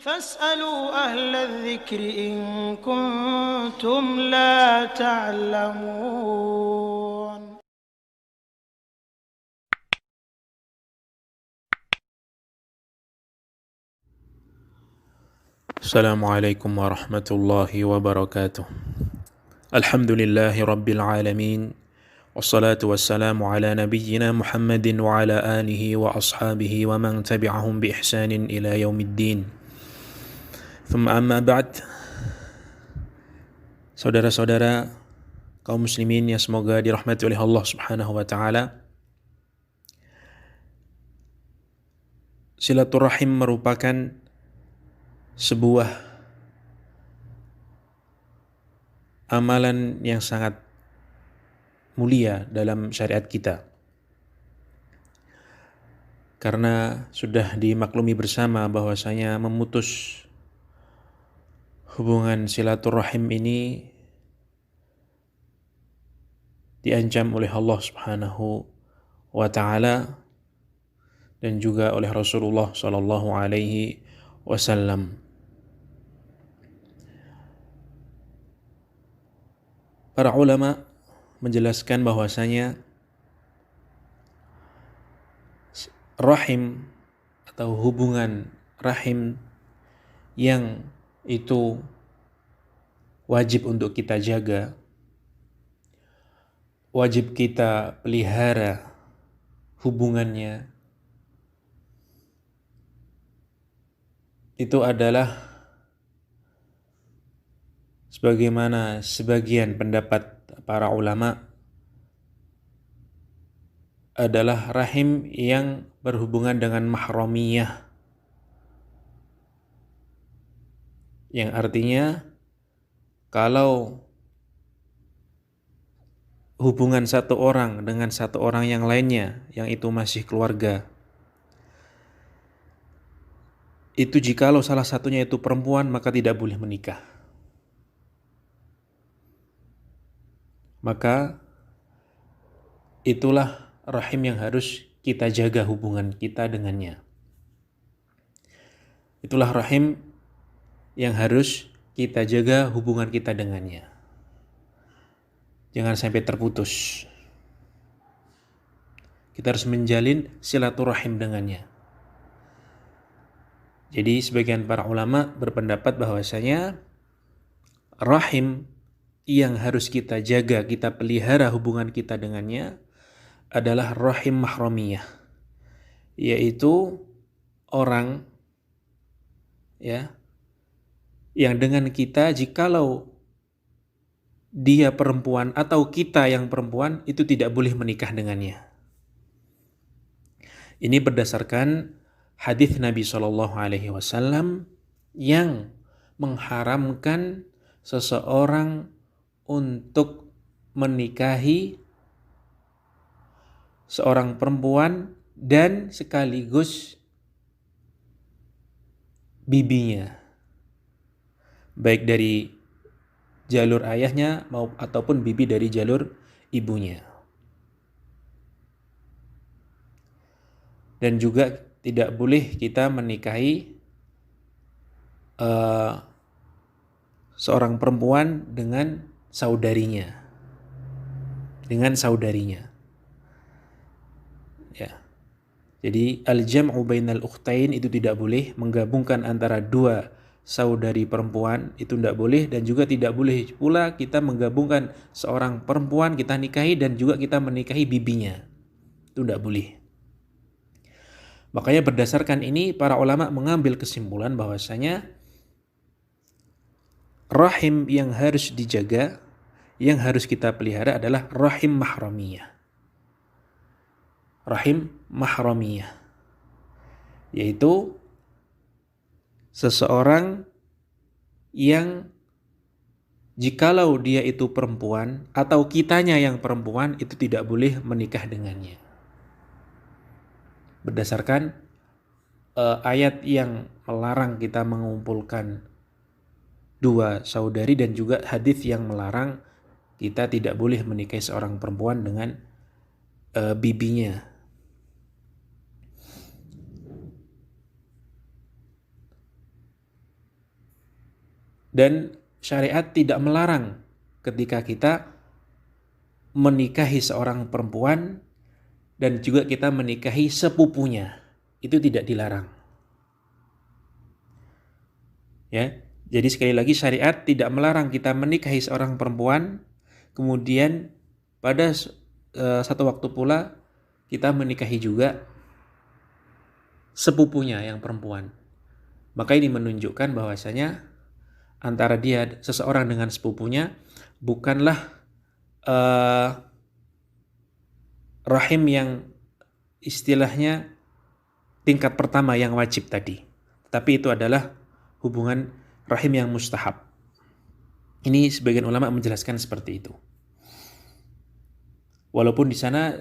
فاسألوا أهل الذكر إن كنتم لا تعلمون. السلام عليكم ورحمة الله وبركاته. الحمد لله رب العالمين، والصلاة والسلام على نبينا محمد وعلى آله وأصحابه ومن تبعهم بإحسان إلى يوم الدين. ثم أما بعد. Saudara-saudara kaum muslimin yang semoga dirahmati oleh Allah Subhanahu wa taala. Silaturahim merupakan sebuah amalan yang sangat mulia dalam syariat kita. Karena sudah dimaklumi bersama bahwasanya memutus hubungan silaturahim ini diancam oleh Allah Subhanahu wa taala dan juga oleh Rasulullah sallallahu alaihi wasallam. Para ulama menjelaskan bahwasanya rahim atau hubungan rahim yang itu wajib untuk kita jaga, wajib kita pelihara hubungannya, itu adalah sebagaimana sebagian pendapat para ulama adalah rahim yang berhubungan dengan mahramiyah, yang artinya kalau hubungan satu orang dengan satu orang yang lainnya yang itu masih keluarga, itu jikalau salah satunya itu perempuan maka tidak boleh menikah. Maka itulah rahim yang harus kita jaga hubungan kita dengannya. Itulah rahim yang harus kita jaga hubungan kita dengannya. Jangan sampai terputus. Kita harus menjalin silaturahim dengannya. Jadi sebagian para ulama berpendapat bahwasanya rahim yang harus kita jaga, kita pelihara hubungan kita dengannya adalah rahim mahramiyah, yaitu orang yang dengan kita jikalau dia perempuan atau kita yang perempuan itu tidak boleh menikah dengannya. Ini berdasarkan hadis Nabi SAW yang mengharamkan seseorang untuk menikahi seorang perempuan dan sekaligus bibinya, baik dari jalur ayahnya ataupun bibi dari jalur ibunya. Dan juga tidak boleh kita menikahi seorang perempuan dengan saudarinya. Ya. Jadi al-jam'u bainal ukhtain itu tidak boleh, menggabungkan antara dua saudari perempuan itu tidak boleh, dan juga tidak boleh pula kita menggabungkan seorang perempuan kita nikahi dan juga kita menikahi bibinya. Itu tidak boleh. Makanya berdasarkan ini para ulama mengambil kesimpulan bahwasanya rahim yang harus dijaga, yang harus kita pelihara adalah rahim mahramiyah. Rahim mahramiyah, yaitu seseorang yang jikalau dia itu perempuan atau kitanya yang perempuan itu tidak boleh menikah dengannya. Berdasarkan ayat yang melarang kita mengumpulkan dua saudari dan juga hadis yang melarang kita tidak boleh menikahi seorang perempuan dengan bibinya. Dan syariat tidak melarang ketika kita menikahi seorang perempuan dan juga kita menikahi sepupunya. Itu tidak dilarang. Ya. Jadi sekali lagi syariat tidak melarang kita menikahi seorang perempuan, kemudian pada satu waktu pula kita menikahi juga sepupunya yang perempuan. Maka ini menunjukkan bahwasanya antara dia seseorang dengan sepupunya bukanlah rahim yang istilahnya tingkat pertama yang wajib tadi. Tapi itu adalah hubungan rahim yang mustahab. Ini sebagian ulama menjelaskan seperti itu. Walaupun di sana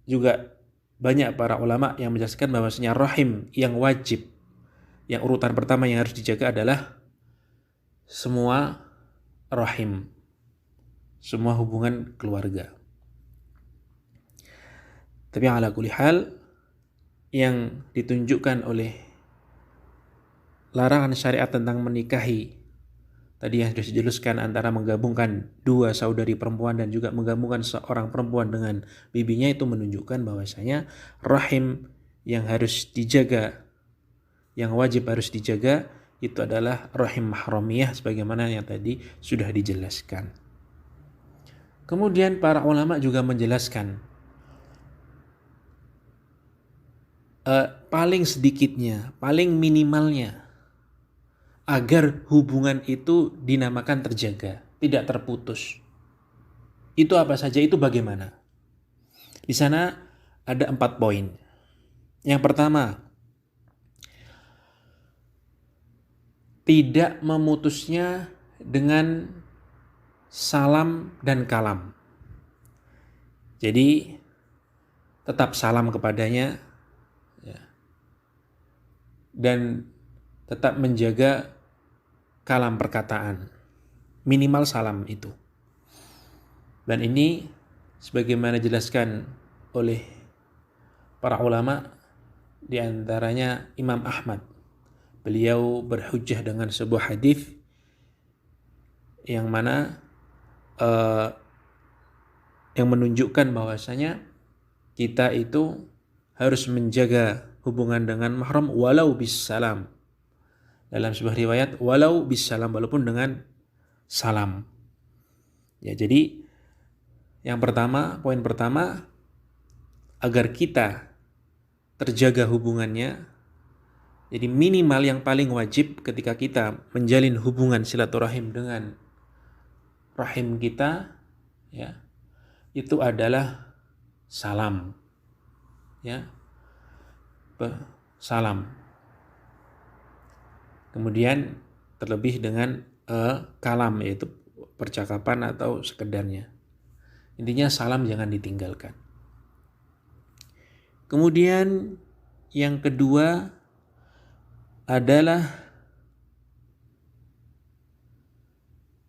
juga banyak para ulama yang menjelaskan bahwasanya rahim yang wajib, yang urutan pertama yang harus dijaga adalah semua rahim, semua hubungan keluarga. Tapi ala kulli hal, yang ditunjukkan oleh larangan syariat tentang menikahi tadi yang sudah dijelaskan antara menggabungkan dua saudari perempuan dan juga menggabungkan seorang perempuan dengan bibinya, itu menunjukkan bahwasanya rahim yang harus dijaga, yang wajib harus dijaga, itu adalah rahim mahramiyah sebagaimana yang tadi sudah dijelaskan. Kemudian para ulama juga menjelaskan paling sedikitnya, paling minimalnya agar hubungan itu dinamakan terjaga, tidak terputus. Itu apa saja, itu bagaimana? Di sana ada 4 poin. Yang pertama, tidak memutusnya dengan salam dan kalam. Jadi tetap salam kepadanya, ya, dan tetap menjaga kalam perkataan, minimal salam itu. Dan ini sebagaimana dijelaskan oleh para ulama, di antaranya Imam Ahmad. Beliau berhujjah dengan sebuah hadis yang mana yang menunjukkan bahwasanya kita itu harus menjaga hubungan dengan mahram walau bis salam. Dalam sebuah riwayat walau bis salam, walaupun dengan salam. Ya, jadi yang pertama, poin pertama, agar kita terjaga hubungannya. Jadi minimal yang paling wajib ketika kita menjalin hubungan silaturahim dengan rahim kita, ya, itu adalah salam. Ya. Salam. Kemudian terlebih dengan kalam, yaitu percakapan atau sekedarnya. Intinya salam jangan ditinggalkan. Kemudian yang kedua adalah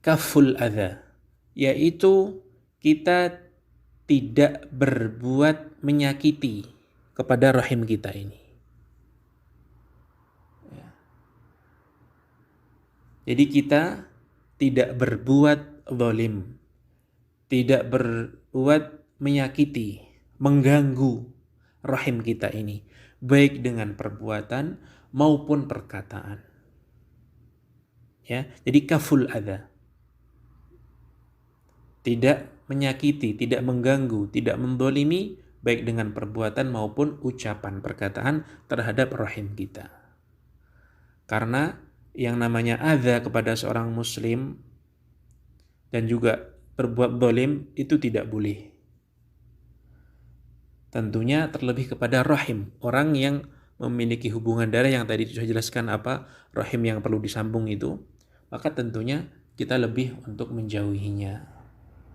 kaful adza, yaitu kita tidak berbuat menyakiti kepada rahim kita ini. Jadi kita tidak berbuat zalim, tidak berbuat menyakiti, mengganggu rahim kita ini, baik dengan perbuatan maupun perkataan. Ya, jadi kaful adza. Tidak menyakiti, tidak mengganggu, tidak menzalimi, baik dengan perbuatan maupun ucapan perkataan terhadap rahim kita. Karena yang namanya adza kepada seorang muslim dan juga berbuat zalim itu tidak boleh. Tentunya terlebih kepada rahim, orang yang memiliki hubungan darah yang tadi sudah jelaskan apa rahim yang perlu disambung itu, maka tentunya kita lebih untuk menjauhinya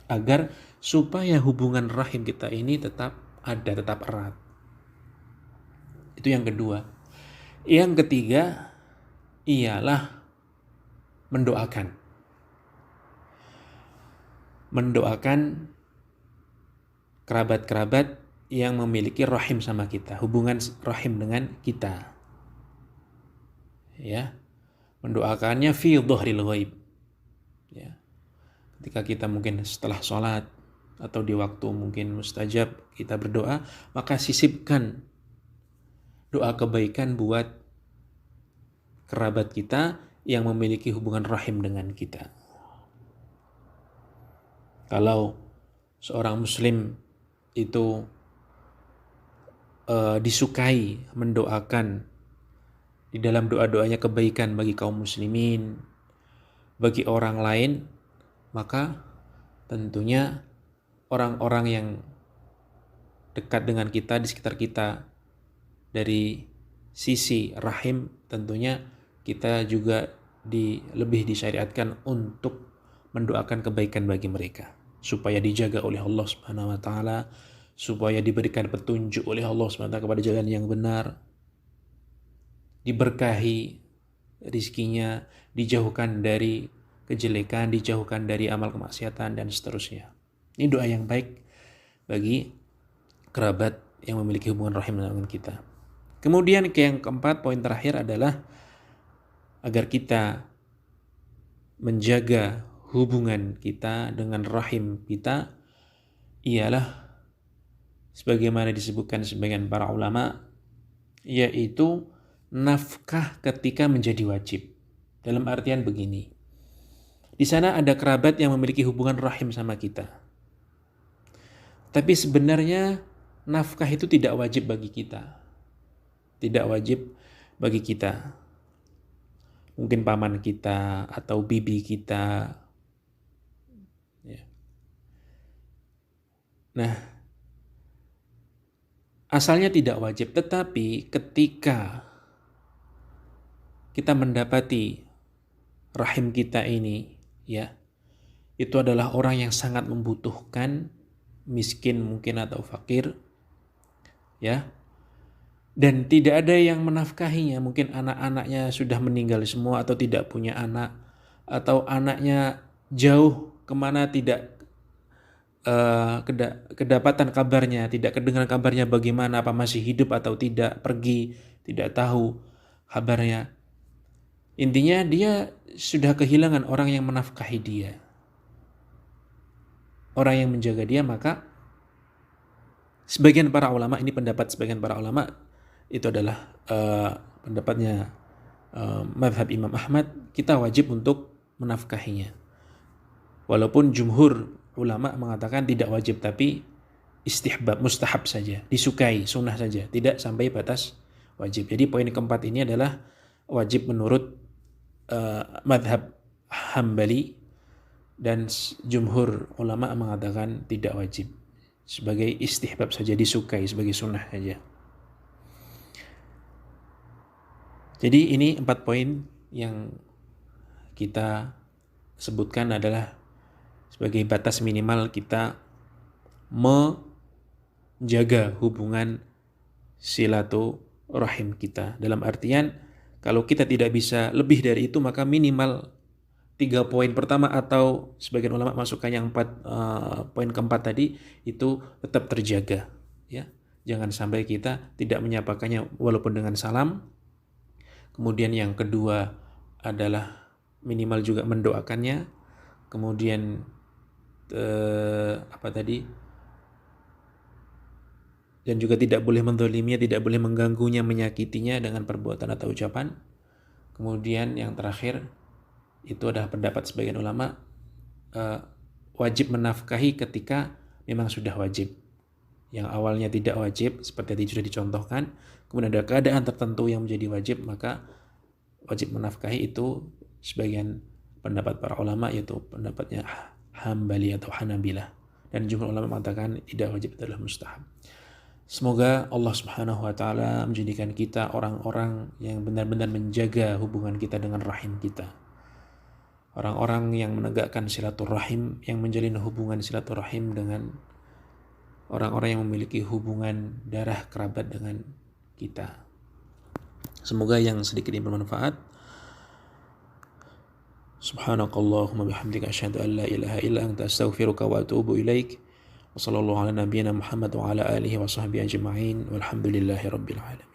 agar supaya hubungan rahim kita ini tetap ada, tetap erat. Itu yang kedua. Yang ketiga ialah mendoakan. Mendoakan kerabat-kerabat yang memiliki rahim sama kita, hubungan rahim dengan kita. Ya. Mendoakannya fi dhahril ghaib, Ya. Ketika kita mungkin setelah sholat atau di waktu mungkin mustajab kita berdoa, maka sisipkan doa kebaikan buat kerabat kita yang memiliki hubungan rahim dengan kita. Kalau seorang muslim itu disukai mendoakan di dalam doa-doanya kebaikan bagi kaum muslimin, bagi orang lain, maka tentunya orang-orang yang dekat dengan kita, di sekitar kita, dari sisi rahim, tentunya kita juga lebih disyariatkan untuk mendoakan kebaikan bagi mereka, supaya dijaga oleh Allah Subhanahu wa taala, supaya diberikan petunjuk oleh Allah Subhanahu wa taala kepada jalan yang benar, diberkahi rizkinya, dijauhkan dari kejelekan, dijauhkan dari amal kemaksiatan, dan seterusnya. Ini doa yang baik bagi kerabat yang memiliki hubungan rahim dengan kita. Kemudian yang keempat, poin terakhir adalah agar kita menjaga hubungan kita dengan rahim kita, ialah sebagaimana disebutkan sebagian para ulama, yaitu nafkah ketika menjadi wajib. Dalam artian begini, di sana ada kerabat yang memiliki hubungan rahim sama kita, tapi sebenarnya nafkah itu tidak wajib bagi kita. Tidak wajib bagi kita. Mungkin paman kita atau bibi kita. Ya. Nah, asalnya tidak wajib, tetapi ketika kita mendapati rahim kita ini, ya, itu adalah orang yang sangat membutuhkan, miskin mungkin atau fakir, ya, dan tidak ada yang menafkahinya, mungkin anak-anaknya sudah meninggal semua atau tidak punya anak, atau anaknya jauh kemana tidak kedapatan kabarnya, tidak kedengaran kabarnya bagaimana, apa masih hidup atau tidak, pergi, tidak tahu kabarnya. Intinya dia sudah kehilangan orang yang menafkahi dia, orang yang menjaga dia. Maka sebagian para ulama, ini pendapat sebagian para ulama, itu adalah pendapatnya mazhab Imam Ahmad, kita wajib untuk menafkahinya. Walaupun jumhur ulama mengatakan tidak wajib, tapi istihbab, mustahab saja, disukai, sunnah saja, tidak sampai batas wajib. Jadi poin keempat ini adalah wajib menurut madhab Hambali, dan jumhur ulama mengatakan tidak wajib, sebagai istihbab saja, disukai, sebagai sunnah saja. Jadi ini 4 poin yang kita sebutkan adalah sebagai batas minimal kita menjaga hubungan silaturahim kita. Dalam artian, kalau kita tidak bisa lebih dari itu, maka minimal 3 poin pertama, atau sebagian ulama masukkan yang 4 poin keempat tadi, itu tetap terjaga, ya. Jangan sampai kita tidak menyapakannya walaupun dengan salam. Kemudian yang kedua adalah minimal juga mendoakannya. Kemudian dan juga tidak boleh menzaliminya, tidak boleh mengganggunya, menyakitinya dengan perbuatan atau ucapan. Kemudian yang terakhir itu adalah pendapat sebagian ulama, wajib menafkahi ketika memang sudah wajib. Yang awalnya tidak wajib, seperti tadi sudah dicontohkan, kemudian ada keadaan tertentu yang menjadi wajib, maka wajib menafkahi. Itu sebagian pendapat para ulama, yaitu pendapatnya Hambali atau Hanabilah, dan jumhur ulama mengatakan tidak wajib, adalah mustahab. Semoga Allah Subhanahu wa taala menjadikan kita orang-orang yang benar-benar menjaga hubungan kita dengan rahim kita. Orang-orang yang menegakkan silaturahim, yang menjalin hubungan silaturahim dengan orang-orang yang memiliki hubungan darah kerabat dengan kita. Semoga yang sedikit ini bermanfaat. Subhanakallahumma bihamdika asyhadu an la ilaha illa anta astaghfiruka wa atubu ilaik. Wa sallallahu ala nabiyyina Muhammad wa ala alihi wa sahbihi ajma'in. Walhamdulillahi rabbil alamin.